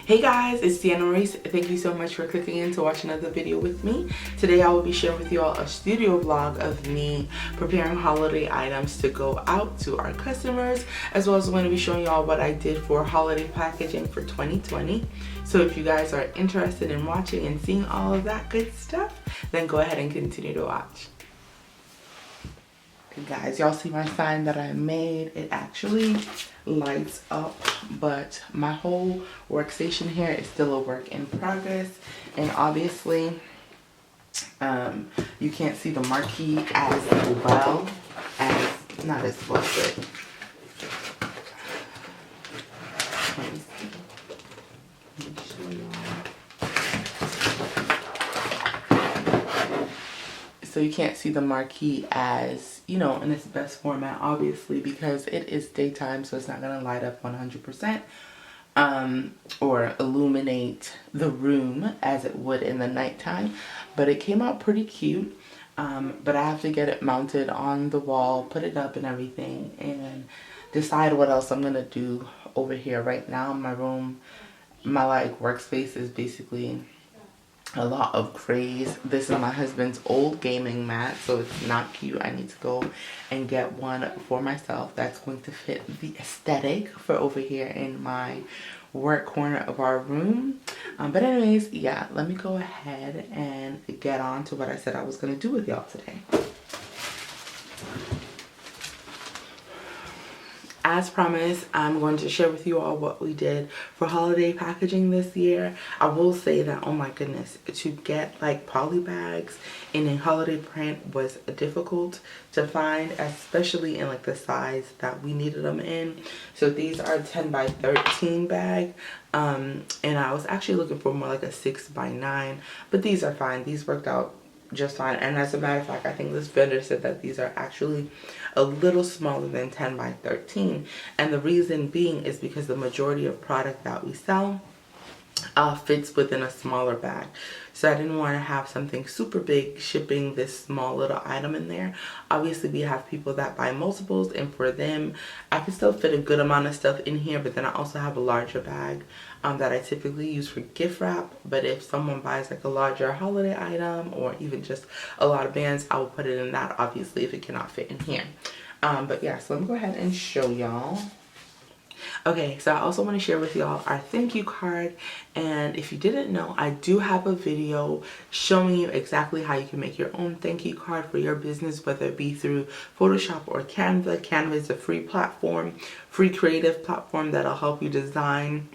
Hey guys, it's Deanna. Thank you so much for clicking in to watch another video with me. Today I will be sharing with you all a studio vlog of me preparing holiday items to go out to our customers, as well as I'm going to be showing you all what I did for holiday packaging for 2020. So if you guys are interested in watching and seeing all of that good stuff, then go ahead and continue to watch. Guys, y'all see my sign that I made? It actually lights up, but my whole workstation here is still a work in progress, and obviously you can't see the marquee as well as, not as well, but let me see. Let me show y'all. So you can't see the marquee as, you know, in its best format, obviously, because it is daytime, so it's not going to light up 100% or illuminate the room as it would in the nighttime. But it came out pretty cute. But I have to get it mounted on the wall, put it up and everything, and decide what else I'm going to do over here. Right now, my room, my workspace is basically a lot of craze. This is my husband's old gaming mat, so it's not cute. I need to go and get one for myself that's going to fit the aesthetic for over here in my work corner of our room. But anyways, yeah, let me go ahead and get on to what I said I was going to do with y'all today. As promised, I'm going to share with you all what we did for holiday packaging this year. I will say that, oh my goodness, to get poly bags in a holiday print was difficult to find, especially in the size that we needed them in. So these are 10 by 13 bag, and I was actually looking for more like a 6 by 9, but these are fine. These worked out just fine. And as a matter of fact, I think this vendor said that these are actually a little smaller than 10 by 13, and the reason being is because the majority of product that we sell fits within a smaller bag. So I didn't want to have something super big shipping this small little item in there. Obviously we have people that buy multiples, and for them I can still fit a good amount of stuff in here, but then I also have a larger bag that I typically use for gift wrap. But if someone buys a larger holiday item or even just a lot of bands, I will put it in that, obviously, if it cannot fit in here. But yeah, so let me go ahead and show y'all. Okay, so I also want to share with y'all our thank you card, and if you didn't know, I do have a video showing you exactly how you can make your own thank you card for your business, whether it be through Photoshop or Canva. Canva is a free platform, free creative platform that'll help you design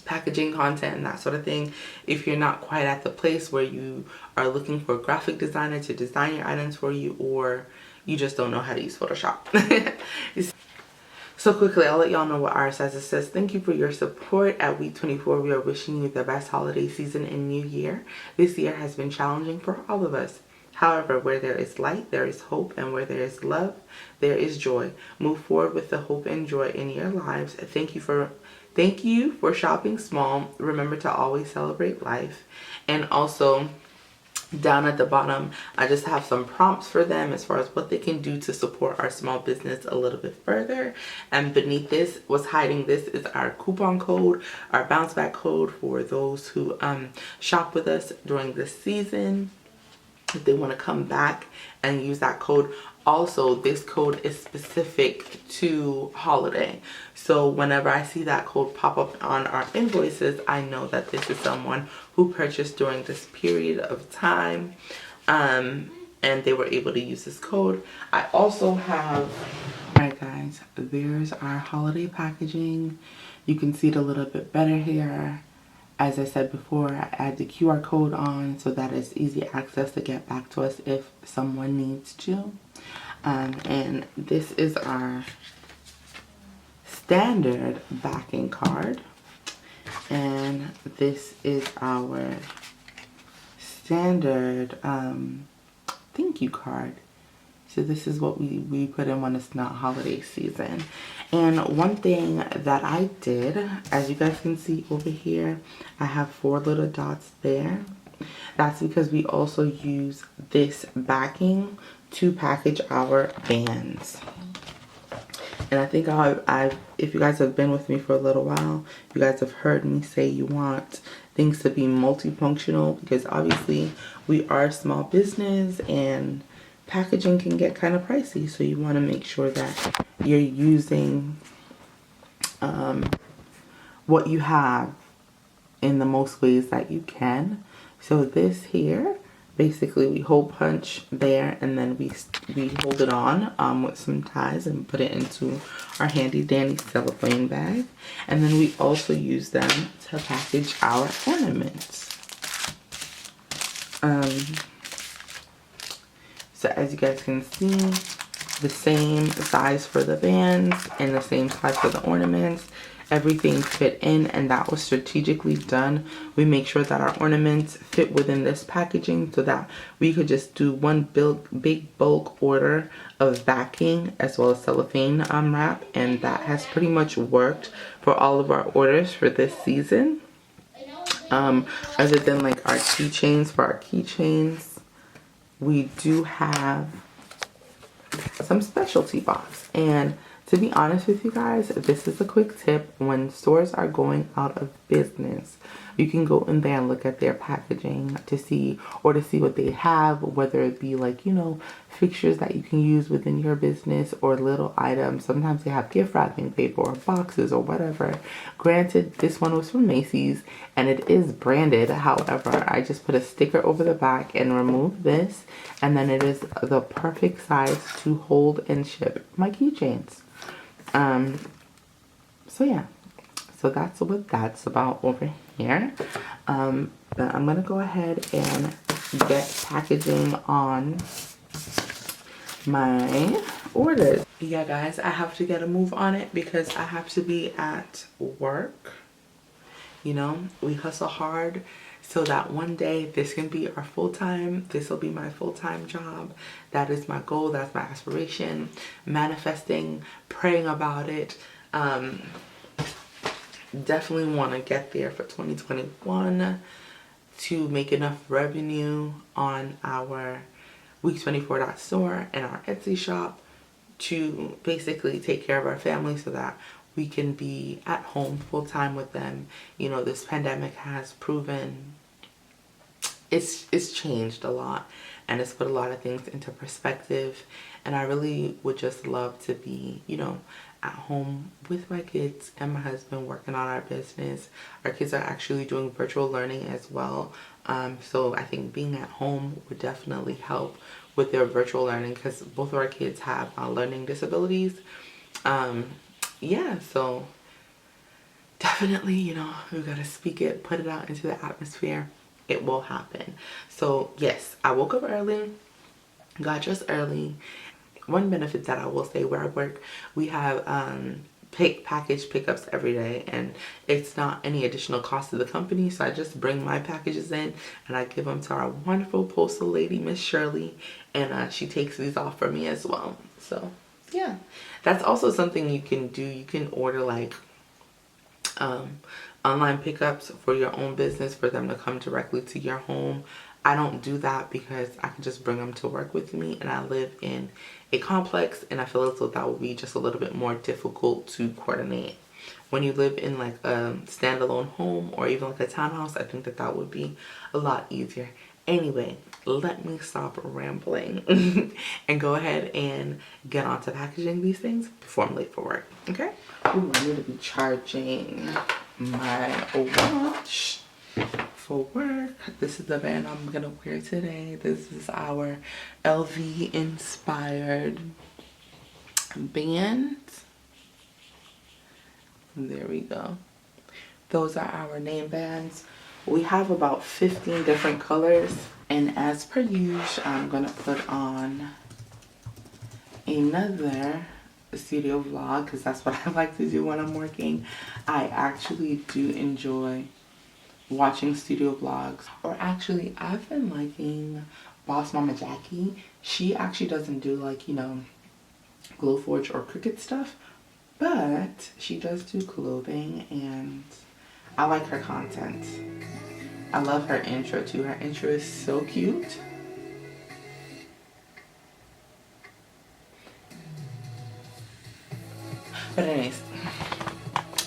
packaging content and that sort of thing. If you're not quite at the place where you are looking for a graphic designer to design your items for you, or you just don't know how to use Photoshop. So quickly, I'll let y'all know what ours says. It says, thank you for your support. At week 24, we are wishing you the best holiday season and new year. This year has been challenging for all of us. However, where there is light, there is hope, and where there is love, there is joy. Move forward with the hope and joy in your lives. Thank you for shopping small. Remember to always celebrate life. And also, down at the bottom, I just have some prompts for them as far as what they can do to support our small business a little bit further. And beneath this, what's hiding this is our coupon code, our bounce back code for those who shop with us during this season. If they want to come back and use that code. Also, this code is specific to holiday. So whenever I see that code pop up on our invoices, I know that this is someone who purchased during this period of time, and they were able to use this code. I also have, alright guys, there's our holiday packaging. You can see it a little bit better here. As I said before, I add the QR code on so that it's easy access to get back to us if someone needs to. And this is our standard backing card. And this is our standard thank you card. So this is what we put in when it's not holiday season. And one thing that I did, as you guys can see over here, I have 4 little dots there. That's because we also use this backing to package our bands. And I think if you guys have been with me for a little while, you guys have heard me say you want things to be multifunctional, because obviously we are a small business and packaging can get kind of pricey. So you want to make sure that you're using what you have in the most ways that you can. So this here, basically we hole punch there, and then we hold it on with some ties and put it into our handy dandy cellophane bag. And then we also use them to package our ornaments. So as you guys can see, the same size for the bands and the same size for the ornaments. Everything fit in, and that was strategically done. We make sure that our ornaments fit within this packaging so that we could just do one big bulk order of backing as well as cellophane wrap, and that has pretty much worked for all of our orders for this season. Other than like our keychains, for our keychains, we do have some specialty box. And to be honest with you guys, this is a quick tip. When stores are going out of business, you can go in there and look at their packaging to see what they have, whether it be like, you know, fixtures that you can use within your business or little items. Sometimes they have gift wrapping paper or boxes or whatever. Granted, this one was from Macy's and it is branded. However, I just put a sticker over the back and removed this, and then it is the perfect size to hold and ship my keychains. So yeah, so that's what that's about over here. But I'm gonna go ahead and get packaging on my orders. Yeah guys, I have to get a move on it because I have to be at work. You know, we hustle hard so that one day this can be our full-time. This will be my full-time job. That is my goal. That's my aspiration. Manifesting, praying about it. Definitely want to get there for 2021 to make enough revenue on our week24.store and our Etsy shop to basically take care of our family so that we can be at home full-time with them. You know, this pandemic has proven it's changed a lot, and it's put a lot of things into perspective, and I really would just love to be, you know, at home with my kids and my husband working on our business. Our kids are actually doing virtual learning as well, so I think being at home would definitely help with their virtual learning because both of our kids have learning disabilities. Yeah, so definitely, you know, we gotta speak it, put it out into the atmosphere. It will happen. So yes, I woke up early, got dressed early. One benefit that I will say where I work, we have package pickups every day, and it's not any additional cost to the company. So I just bring my packages in and I give them to our wonderful postal lady, Miss Shirley, and she takes these off for me as well. So yeah, that's also something you can do. You can order like online pickups for your own business for them to come directly to your home. I don't do that because I can just bring them to work with me, and I live in a complex and I feel as though that would be just a little bit more difficult to coordinate. When you live in like a standalone home or even like a townhouse, I think that that would be a lot easier. Anyway, let me stop rambling and go ahead and get on to packaging these things before I'm late for work, okay? Ooh, I need to be charging my watch for work. This is the band I'm gonna wear today. This is our LV inspired band. There we go. Those are our name bands. We have about 15 different colors, and as per usual, I'm gonna put on another studio vlog because that's what I like to do when I'm working. I actually do enjoy watching studio vlogs, or actually I've been liking Boss Mama Jackie. She actually doesn't do like, you know, Glowforge or Cricut stuff, but she does do clothing and I like her content. I love her intro too. Her intro is so cute. But anyways,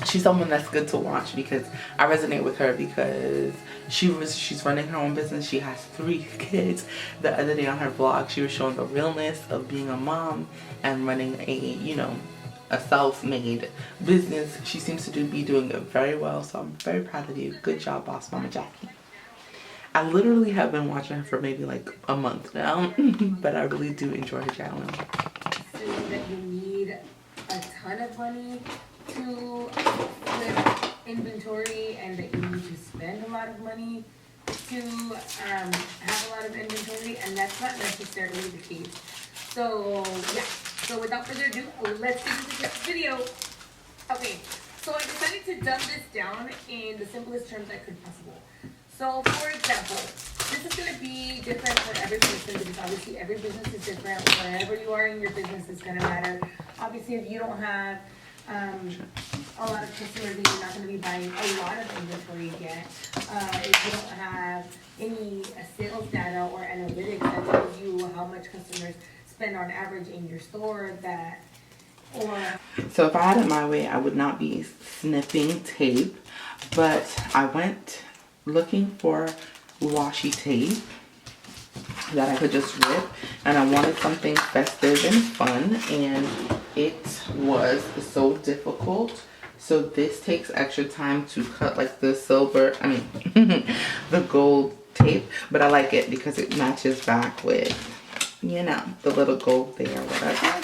she's someone that's good to watch because I resonate with her because she's running her own business. She has 3 kids. The other day on her vlog, she was showing the realness of being a mom and running a self-made business. She seems to be doing it very well, so I'm very proud of you. Good job, boss mama Jackie. I literally have been watching her for maybe like a month now, but I really do enjoy her channel. So that you need a ton of money to flip inventory, and that you need to spend a lot of money to have a lot of inventory, and that's not necessarily the case. So yeah, so without further ado, let's get into this video. Okay, so I decided to dumb this down in the simplest terms I could possible. So for example, this is going to be different for every person because obviously every business is different. Wherever you are in your business is going to matter. Obviously, if you don't have a lot of customers, then you're not going to be buying a lot of inventory yet. If you don't have any sales data or analytics that tells you how much customers spend on average in your store, So if I had it my way, I would not be snipping tape, but I went looking for washi tape that I could just rip, and I wanted something festive and fun, and it was so difficult. So this takes extra time to cut, like the the gold tape, but I like it because it matches back with, the little gold there, whatever.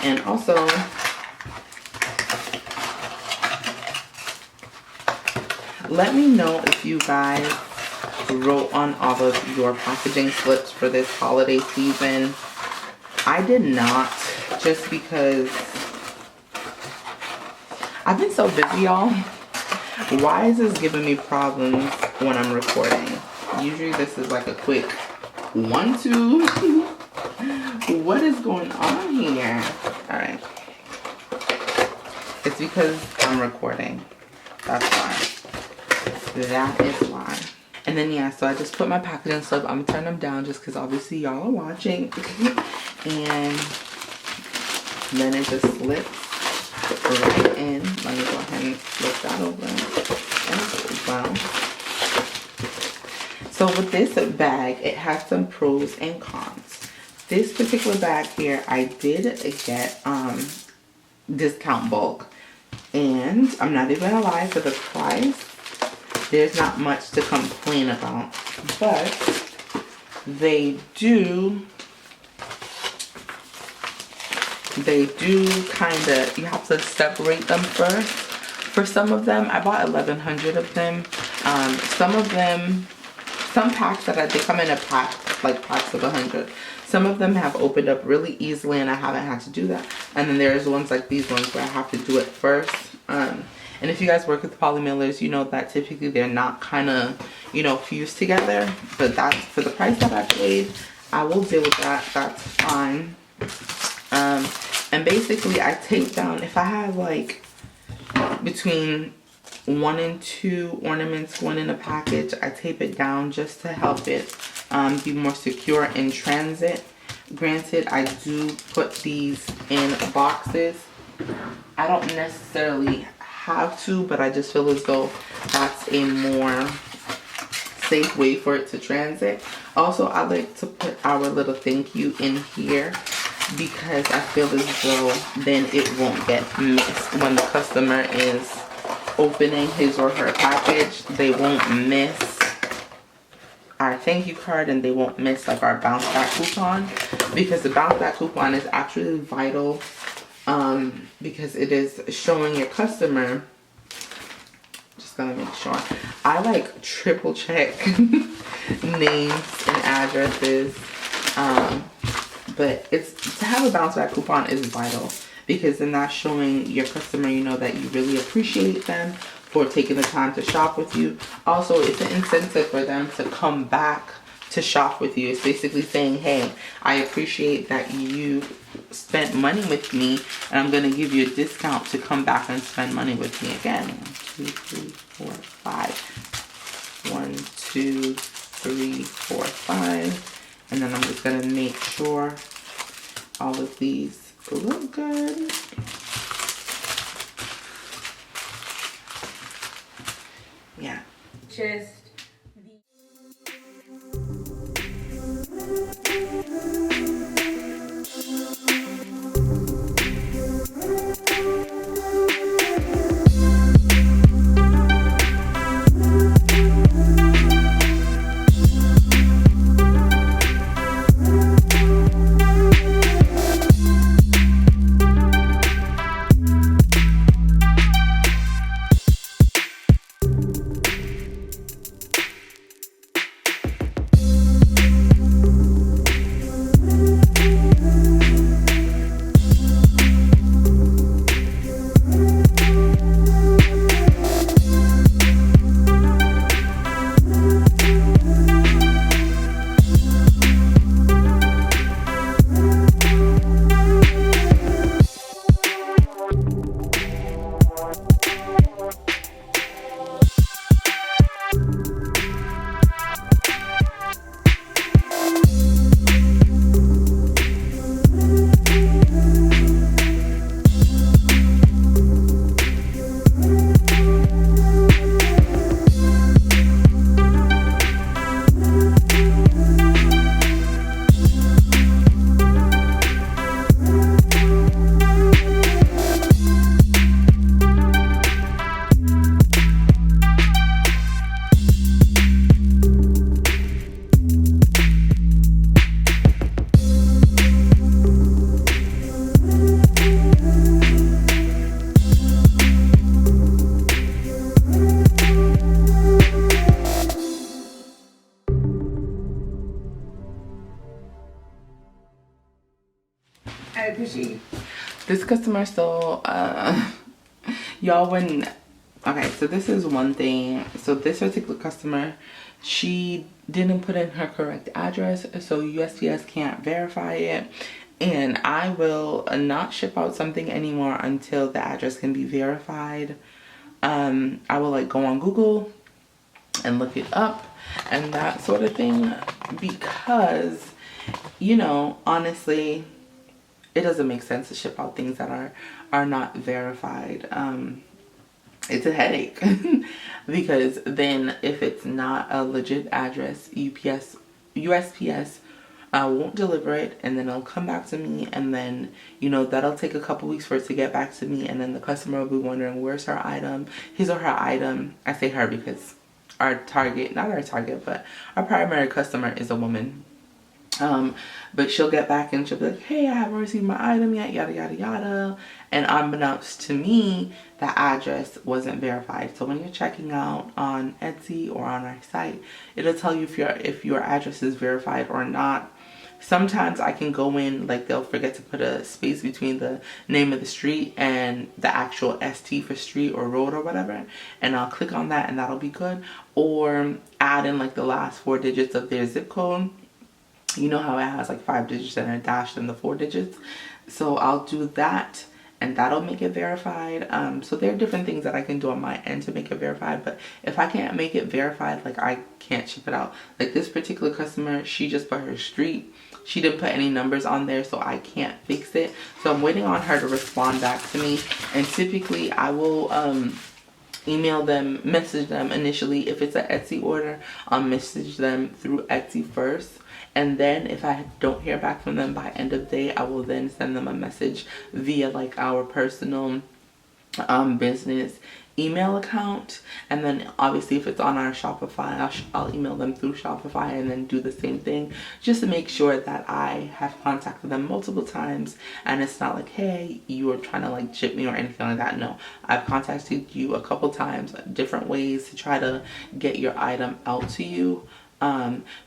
And also, let me know if you guys wrote on all of your packaging slips for this holiday season. I did not, just because I've been so busy, y'all. Why is this giving me problems when I'm recording? Usually this is like a quick 1, 2. What is going on here? Alright. It's because I'm recording. That's why. That is why. And then yeah, so I just put my packaging slip. I'm gonna turn them down just because obviously y'all are watching. And then it just slips right in. Let me go ahead and flip that over as well. So with this bag, it has some pros and cons. This particular bag here, I did get discount bulk. And I'm not even gonna lie, for the price, there's not much to complain about. But they do kind of, you have to separate them first. For some of them, I bought 1,100 of them. Some of them, some packs they come in a pack, like packs of 100. Some of them have opened up really easily and I haven't had to do that. And then there's ones like these ones where I have to do it first. And if you guys work with poly mailers, you know that typically they're not kind of, fused together. But that's, for the price that I paid, I will deal with that. That's fine. And basically I take down, if I have like between 1 and 2 ornaments going in a package, I tape it down just to help it be more secure in transit. Granted, I do put these in boxes. I don't necessarily have to, but I just feel as though that's a more safe way for it to transit. Also, I like to put our little thank you in here because I feel as though then it won't get missed when the customer is opening his or her package. They won't miss our thank you card, and they won't miss like our bounce back coupon, because the bounce back coupon is actually vital, because it is showing your customer. Just gonna make sure I like triple check names and addresses, but it's to have a bounce back coupon is vital, because then that's showing your customer, that you really appreciate them for taking the time to shop with you. Also, it's an incentive for them to come back to shop with you. It's basically saying, hey, I appreciate that you spent money with me, and I'm going to give you a discount to come back and spend money with me again. 1, 2, 3, 4, 5. 1, 2, 3, 4, 5. And then I'm just going to make sure all of these look good. Yeah. Just I appreciate This customer still, y'all, when, okay, so this is one thing. So this particular customer, she didn't put in her correct address, so USPS can't verify it. And I will not ship out something anymore until the address can be verified. I will like go on Google and look it up and that sort of thing, because, you know, honestly, it doesn't make sense to ship out things that are not verified. It's a headache because then if it's not a legit address, USPS won't deliver it, and then it'll come back to me, and then, you know, that'll take a couple weeks for it to get back to me, and then the customer will be wondering where's her item, his or her item. I say her because our target, not our target, but our primary customer is a woman. But she'll get back and she'll be like, hey, I haven't received my item yet, yada yada yada. And unbeknownst to me, the address wasn't verified. So when you're checking out on Etsy or on our site, it'll tell you if your address is verified or not. Sometimes I can go in, like they'll forget to put a space between the name of the street and the actual ST for street or road or whatever, and I'll click on that and that'll be good. Or add in like the last 4 digits of their zip code. You know how it has like 5 digits and a dash and the 4 digits. So I'll do that and that'll make it verified. So there are different things that I can do on my end to make it verified. But if I can't make it verified, like I can't ship it out. Like this particular customer, she just put her street. She didn't put any numbers on there, so I can't fix it. So I'm waiting on her to respond back to me. And typically I will email them, message them initially. If it's an Etsy order, I'll message them through Etsy first. And then if I don't hear back from them by end of day, I will then send them a message via like our personal business email account. And then obviously if it's on our Shopify, I'll email them through Shopify and then do the same thing, just to make sure that I have contacted them multiple times and it's not like, hey, you are trying to like chip me or anything like that. No, I've contacted you a couple times, different ways to try to get your item out to you.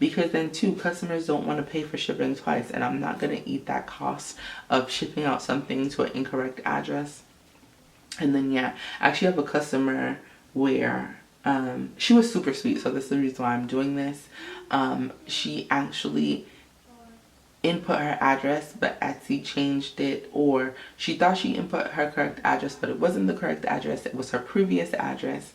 Because then too, customers don't want to pay for shipping twice, and I'm not going to eat that cost of shipping out something to an incorrect address. And then yeah, I actually have a customer where she was super sweet, so this is the reason why I'm doing this. She actually input her address, but Etsy changed it, or she thought she input her correct address, but it wasn't the correct address, it was her previous address.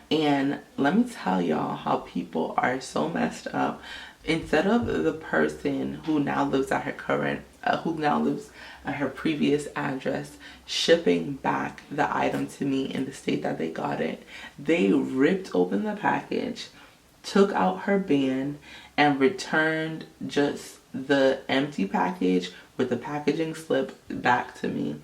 And let me tell y'all how people are so messed up. Instead of the person who now lives at her current who now lives at her previous address, shipping back the item to me in the state that they got it. They ripped open the package, took out her band, and returned just the empty package with the packaging slip back to me.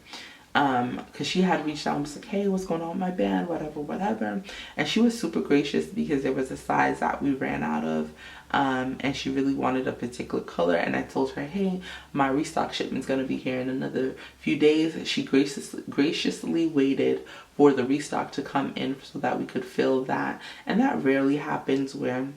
Because she had reached out and was like, hey, what's going on with my band, whatever. And she was super gracious because there was a size that we ran out of, and she really wanted a particular color. And I told her, hey, my restock shipment's going to be here in another few days. She graciously waited for the restock to come in so that we could fill that. And that rarely happens where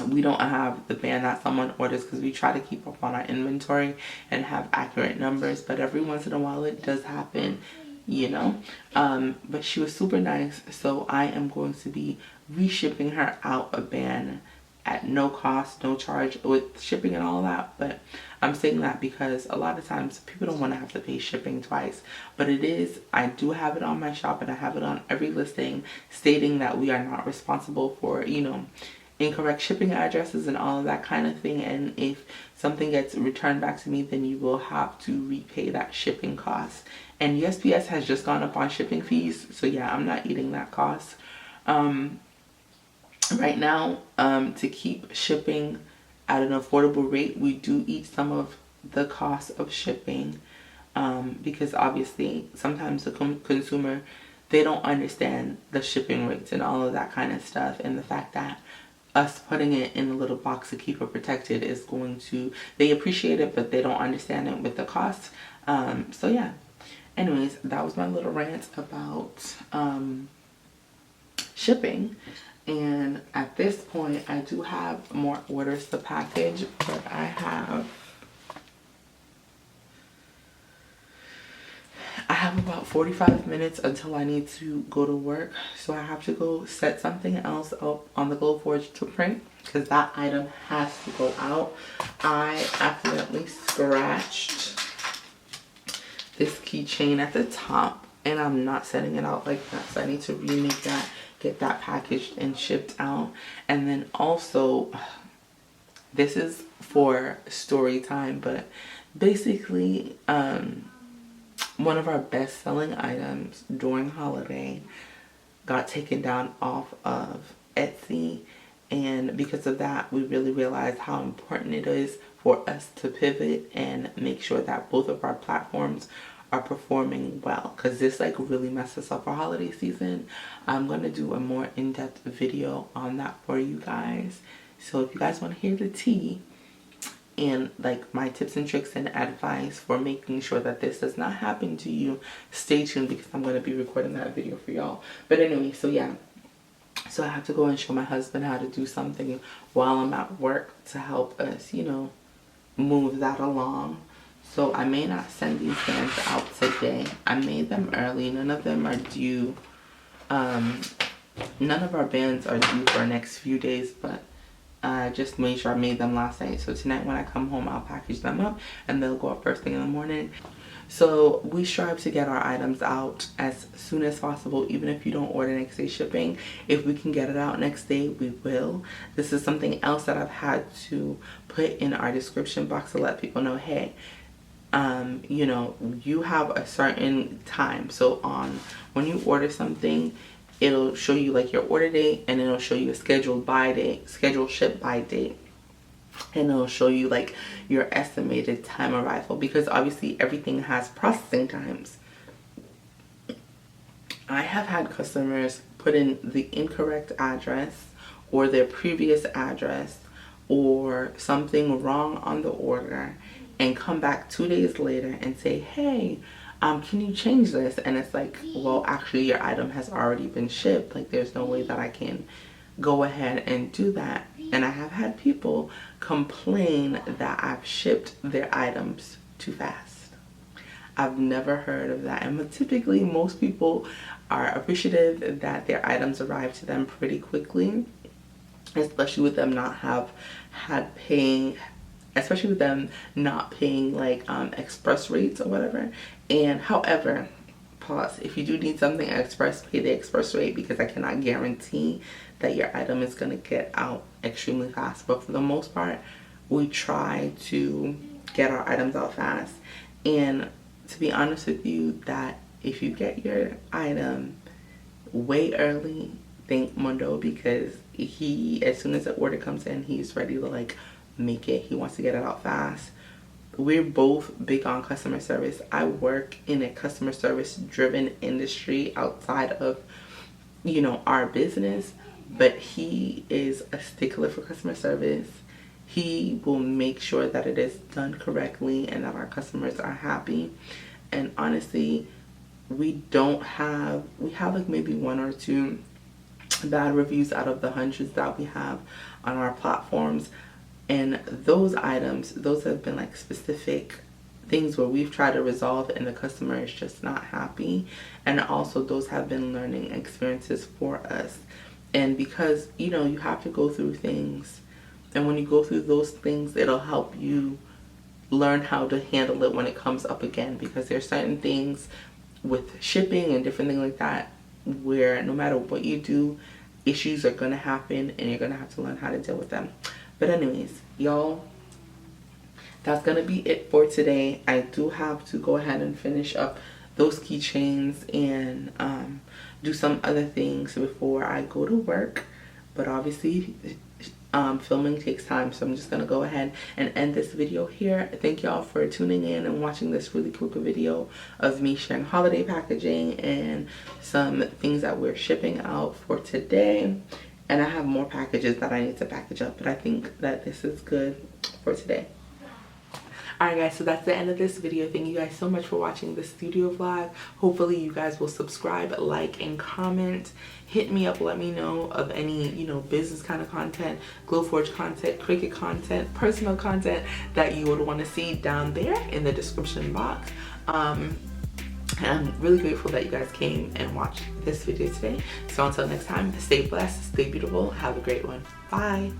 we don't have the band that someone orders, because we try to keep up on our inventory and have accurate numbers, but every once in a while it does happen, you know. But she was super nice, so I am going to be reshipping her out a band at no cost, no charge with shipping and all that. But I'm saying that because a lot of times people don't want to have to pay shipping twice, but it is, I do have it on my shop and I have it on every listing stating that we are not responsible for, you know, incorrect shipping addresses and all of that kind of thing. And if something gets returned back to me, then you will have to repay that shipping cost. And USPS has just gone up on shipping fees, so yeah, I'm not eating that cost right now. To keep shipping at an affordable rate, we do eat some of the cost of shipping, because obviously sometimes the consumer, they don't understand the shipping rates and all of that kind of stuff, and the fact that us putting it in a little box to keep it protected is going to, they appreciate it, but they don't understand it with the cost. So yeah, anyways, that was my little rant about shipping. And at this point I do have more orders to package, but I have about 45 minutes until I need to go to work, so I have to go set something else up on the Glowforge to print, because that item has to go out. I accidentally scratched this keychain at the top, and I'm not setting it out like that, so I need to remake that, get that packaged and shipped out. And then also, this is for story time, but basically one of our best selling items during holiday got taken down off of Etsy, and because of that we really realized how important it is for us to pivot and make sure that both of our platforms are performing well, because this like really messes up our holiday season. I'm gonna do a more in-depth video on that for you guys, so if you guys want to hear the tea and like my tips and tricks and advice for making sure that this does not happen to you, stay tuned, because I'm going to be recording that video for y'all. But anyway, so yeah, so I have to go and show my husband how to do something while I'm at work to help us, you know, move that along. So I may not send these bands out today. I made them early. None of them are due. None of our bands are due for the next few days, but I just made sure I made them last night. So tonight when I come home, I'll package them up and they'll go up first thing in the morning. So we strive to get our items out as soon as possible, even if you don't order next day shipping. If we can get it out next day, we will. This is something else that I've had to put in our description box to let people know, hey, you know, you have a certain time. So on when you order something, it'll show you like your order date, and it'll show you a scheduled ship by date, and it'll show you like your estimated time arrival, because obviously everything has processing times. I have had customers put in the incorrect address or their previous address or something wrong on the order and come back 2 days later and say, hey, can you change this? And it's like, well, actually your item has already been shipped. Like there's no way that I can go ahead and do that. And I have had people complain that I've shipped their items too fast. I've never heard of that. And typically most people are appreciative that their items arrive to them pretty quickly, especially with them not paying like express rates or whatever. And however, pause, if you do need something express, pay the express rate, because I cannot guarantee that your item is going to get out extremely fast. But for the most part, we try to get our items out fast. And to be honest with you, that if you get your item way early, thank Mundo, because he, as soon as the order comes in, he's ready to like make it. He wants to get it out fast. We're both big on customer service. I work in a customer service driven industry outside of, you know, our business, but he is a stickler for customer service. He will make sure that it is done correctly and that our customers are happy. And honestly, we have like maybe 1 or 2 bad reviews out of the hundreds that we have on our platforms. And those items, those have been like specific things where we've tried to resolve and the customer is just not happy. And also those have been learning experiences for us. And because, you know, you have to go through things, and when you go through those things, it'll help you learn how to handle it when it comes up again, because there's certain things with shipping and different things like that where no matter what you do, issues are going to happen and you're going to have to learn how to deal with them. But anyways, y'all, that's going to be it for today. I do have to go ahead and finish up those keychains and do some other things before I go to work. But obviously, filming takes time, so I'm just going to go ahead and end this video here. Thank y'all for tuning in and watching this really quick video of me sharing holiday packaging and some things that we're shipping out for today. And I have more packages that I need to package up, but I think that this is good for today. Alright guys, so that's the end of this video. Thank you guys so much for watching this studio vlog. Hopefully you guys will subscribe, like, and comment. Hit me up, let me know of any, you know, business kind of content, Glowforge content, Cricut content, personal content that you would want to see down there in the description box. And I'm really grateful that you guys came and watched this video today. So until next time, stay blessed, stay beautiful, have a great one. Bye.